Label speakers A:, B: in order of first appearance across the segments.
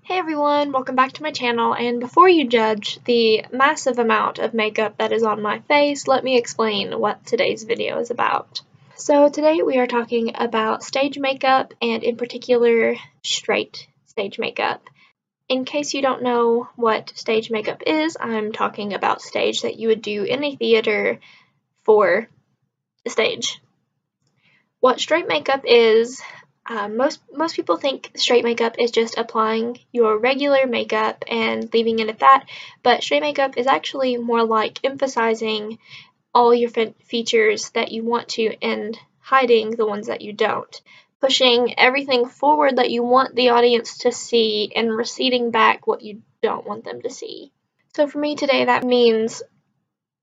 A: Hey everyone, welcome back to my channel, and before you judge the massive amount of makeup that is on my face, let me explain what today's video is about. So today we are talking about stage makeup, and in particular, straight stage makeup. In case you don't know what stage makeup is, I'm talking about stage that you would do in a theater for the stage. What straight makeup is, most people think straight makeup is just applying your regular makeup and leaving it at that, but straight makeup is actually more like emphasizing all your features that you want to and hiding the ones that you don't. Pushing everything forward that you want the audience to see and receding back what you don't want them to see. So for me today, that means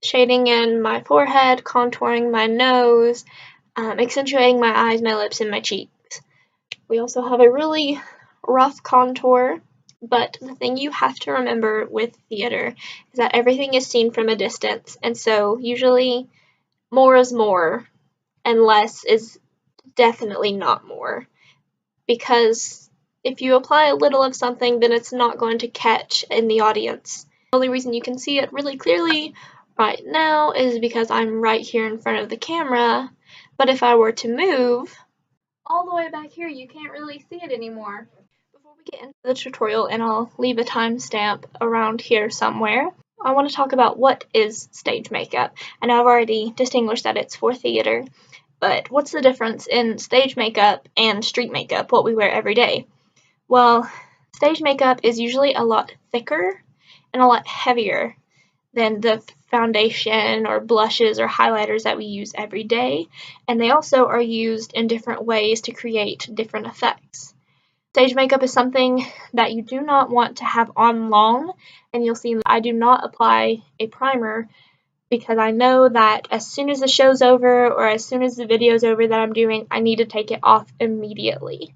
A: shading in my forehead, contouring my nose, accentuating my eyes, my lips, and my cheeks. We also have a really rough contour, but the thing you have to remember with theater is that everything is seen from a distance, and so usually more is more, and less is definitely not more. Because if you apply a little of something, then it's not going to catch in the audience. The only reason you can see it really clearly right now is because I'm right here in front of the camera, but if I were to move all the way back here, you can't really see it anymore. Before we get into the tutorial, and I'll leave a timestamp around here somewhere, I want to talk about what is stage makeup. I know I've already distinguished that it's for theater, but what's the difference in stage makeup and street makeup, what we wear every day? Well, stage makeup is usually a lot thicker and a lot heavier than the foundation or blushes or highlighters that we use every day, and they also are used in different ways to create different effects. Stage makeup is something that you do not want to have on long, and you'll see I do not apply a primer because I know that as soon as the show's over or as soon as the video's over that I'm doing, I need to take it off immediately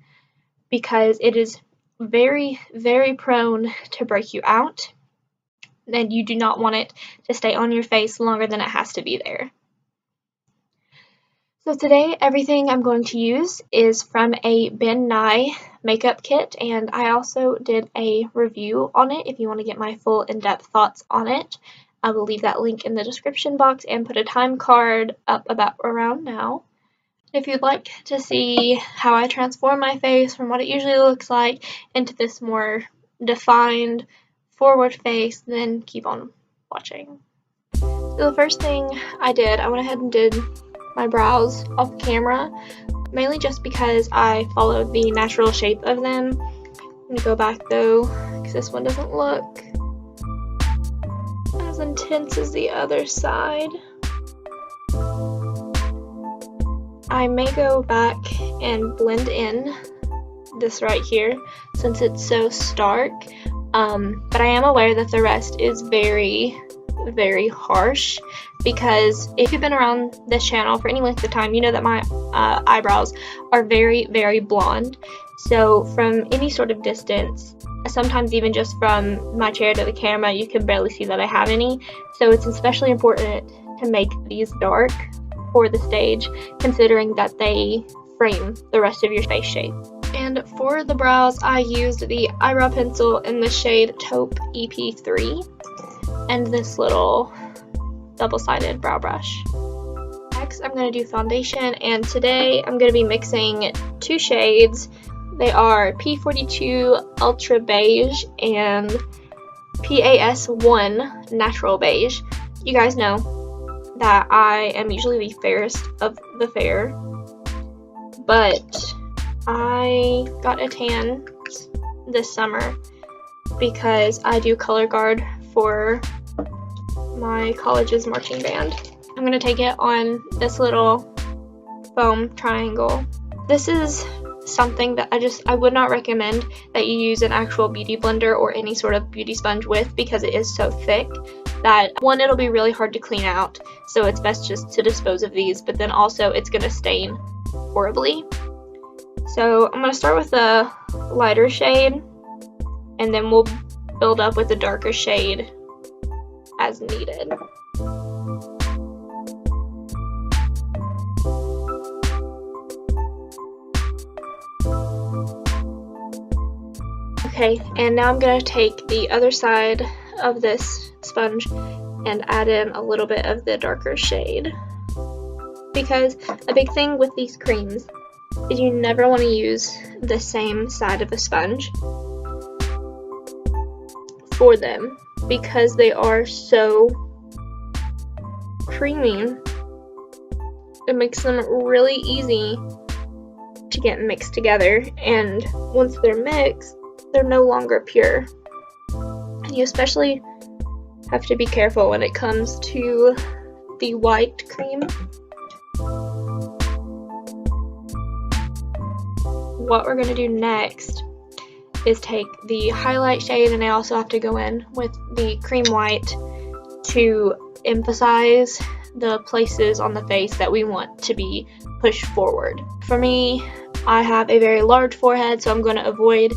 A: because it is very, very prone to break you out, and you do not want it to stay on your face longer than it has to be there. So today, everything I'm going to use is from a Ben Nye makeup kit, and I also did a review on it if you want to get my full in-depth thoughts on it. I will leave that link in the description box and put a time card up about around now. If you'd like to see how I transform my face from what it usually looks like into this more defined forward face, then keep on watching. So the first thing I did, I went ahead and did my brows off camera, mainly just because I followed the natural shape of them. I'm going to go back though, because this one doesn't look as intense as the other side. I may go back and blend in this right here since it's so stark. But I am aware that the rest is very, very harsh because if you've been around this channel for any length of time, you know that my eyebrows are very, very blonde. So from any sort of distance, sometimes even just from my chair to the camera, you can barely see that I have any. So it's especially important to make these dark for the stage, considering that they frame the rest of your face shape. And for the brows, I used the eyebrow pencil in the shade Taupe EP3 and this little double-sided brow brush. Next, I'm going to do foundation, and today I'm going to be mixing two shades. They are P42 Ultra Beige and PAS1 Natural Beige. You guys know that I am usually the fairest of the fair, but I got a tan this summer because I do color guard for my college's marching band. I'm going to take it on this little foam triangle. This is something that I would not recommend that you use an actual beauty blender or any sort of beauty sponge with because it is so thick that one, it'll be really hard to clean out, so it's best just to dispose of these, but then also it's going to stain horribly. So I'm going to start with a lighter shade, and then we'll build up with a darker shade as needed. Okay, and now I'm going to take the other side of this sponge and add in a little bit of the darker shade. Because a big thing with these creams is you never want to use the same side of the sponge for them, because they are so creamy. It makes them really easy to get mixed together, and once they're mixed, they're no longer pure. And you especially have to be careful when it comes to the white cream. What we're going to do next is take the highlight shade, and I also have to go in with the cream white to emphasize the places on the face that we want to be pushed forward. For me, I have a very large forehead, so I'm going to avoid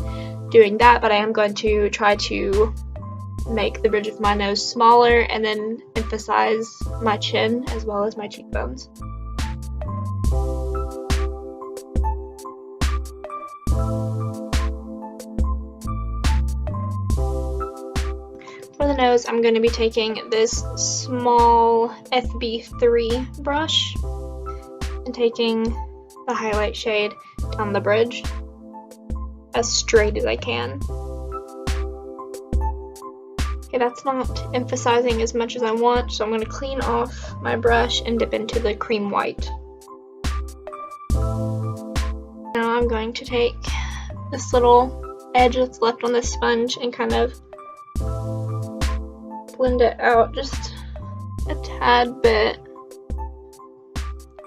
A: doing that, but I am going to try to make the bridge of my nose smaller and then emphasize my chin as well as my cheekbones. For the nose, I'm going to be taking this small FB3 brush and taking the highlight shade down the bridge as straight as I can. Okay, that's not emphasizing as much as I want, so I'm going to clean off my brush and dip into the cream white. Now I'm going to take this little edge that's left on this sponge and kind of blend it out just a tad bit.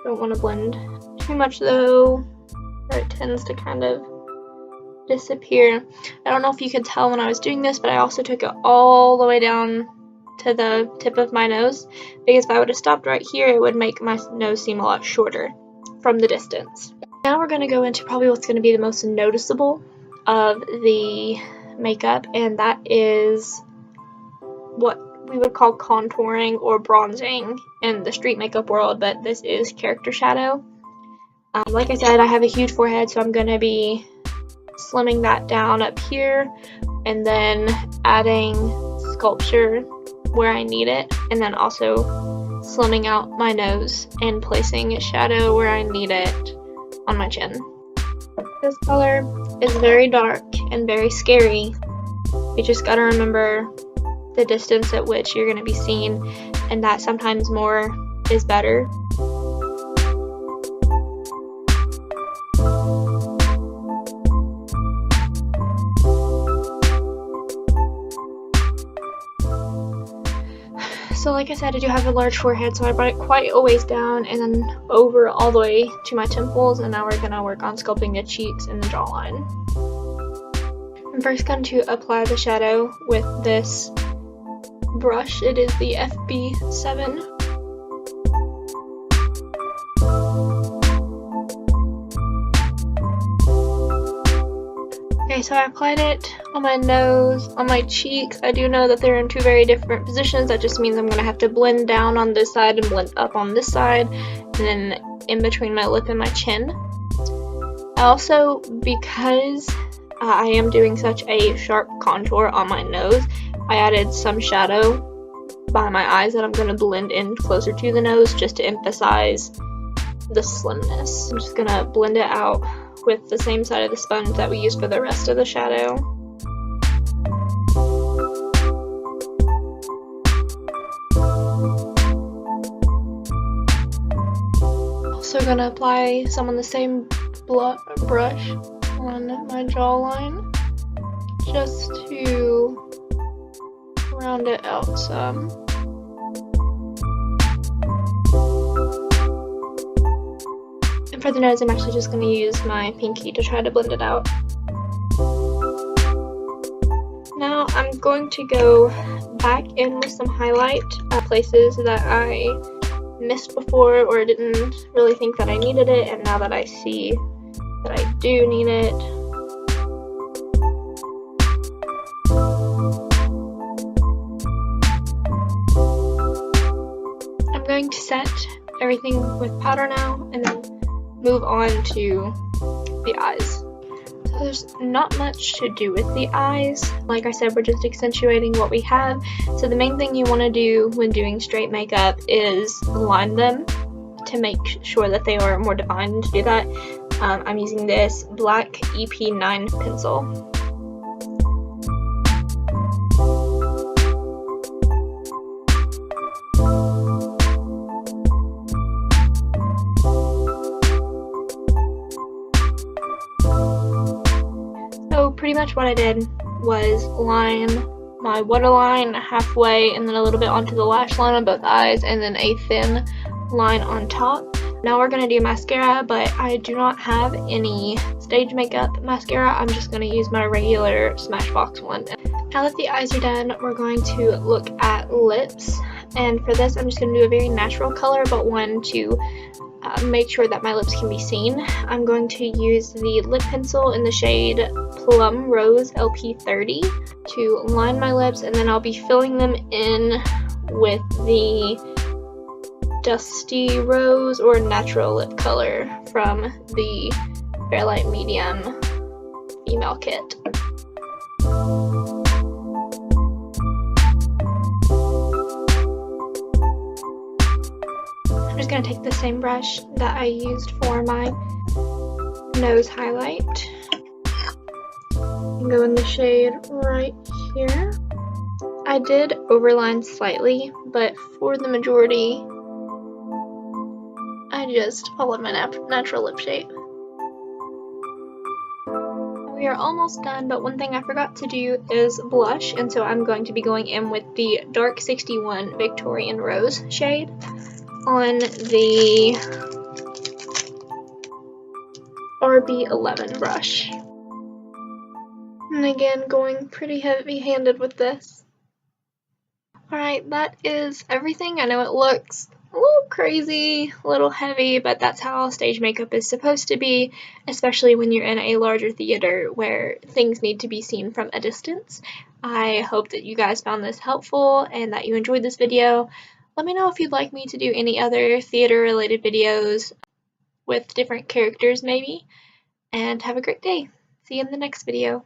A: Don't want to blend too much though, or it tends to kind of disappear. I don't know if you could tell when I was doing this, but I also took it all the way down to the tip of my nose, because if I would have stopped right here, it would make my nose seem a lot shorter from the distance. Now we're going to go into probably what's going to be the most noticeable of the makeup, and that is what we would call contouring or bronzing in the street makeup world, but this is character shadow. Like I said, I have a huge forehead, so I'm going to be slimming that down up here and then adding sculpture where I need it, and then also slimming out my nose and placing shadow where I need it on my chin. This color is very dark and very scary. You just gotta remember the distance at which you're going to be seen, and that sometimes more is better. So like I said, I do have a large forehead, so I brought it quite a ways down and then over all the way to my temples, and now we're going to work on sculpting the cheeks and the jawline. I'm first going to apply the shadow with this brush. It is the FB7. Okay, so I applied it on my nose, on my cheeks. I do know that they're in two very different positions. That just means I'm going to have to blend down on this side and blend up on this side, and then in between my lip and my chin. I also, because I am doing such a sharp contour on my nose, I added some shadow by my eyes that I'm going to blend in closer to the nose just to emphasize the slimness. I'm just going to blend it out with the same side of the sponge that we used for the rest of the shadow. Also going to apply some on the same brush on my jawline just to round it out some. And for the nose, I'm actually just going to use my pinky to try to blend it out. Now I'm going to go back in with some highlight places that I missed before or didn't really think that I needed it, and now that I see that I do need it. I'm going to set everything with powder now and then move on to the eyes. So So there's not much to do with the eyes. Like I said, we're just accentuating what we have. So the main thing you want to do when doing straight makeup is line them to make sure that they are more defined. To do that, I'm using this black EP9 pencil. So pretty much what I did was line my waterline halfway and then a little bit onto the lash line on both eyes, and then a thin line on top. Now we're going to do mascara, but I do not have any stage makeup mascara. I'm just going to use my regular Smashbox one. Now that the eyes are done, we're going to look at lips, and for this I'm just going to do a very natural color, but one to make sure that my lips can be seen. I'm going to use the lip pencil in the shade Plum Rose LP30 to line my lips, and then I'll be filling them in with the Dusty Rose or Natural Lip Color from the Fairlight Medium Female Kit. I'm just going to take the same brush that I used for my nose highlight and go in the shade right here. I did overline slightly, but for the majority, I just followed my natural lip shape. We are almost done, but one thing I forgot to do is blush, and so I'm going to be going in with the Dark 61 Victorian Rose shade on the RB11 brush. And again, going pretty heavy-handed with this. Alright, that is everything. I know it looks a little crazy, a little heavy, but that's how stage makeup is supposed to be, especially when you're in a larger theater where things need to be seen from a distance. I hope that you guys found this helpful and that you enjoyed this video. Let me know if you'd like me to do any other theater-related videos with different characters maybe, and have a great day. See you in the next video.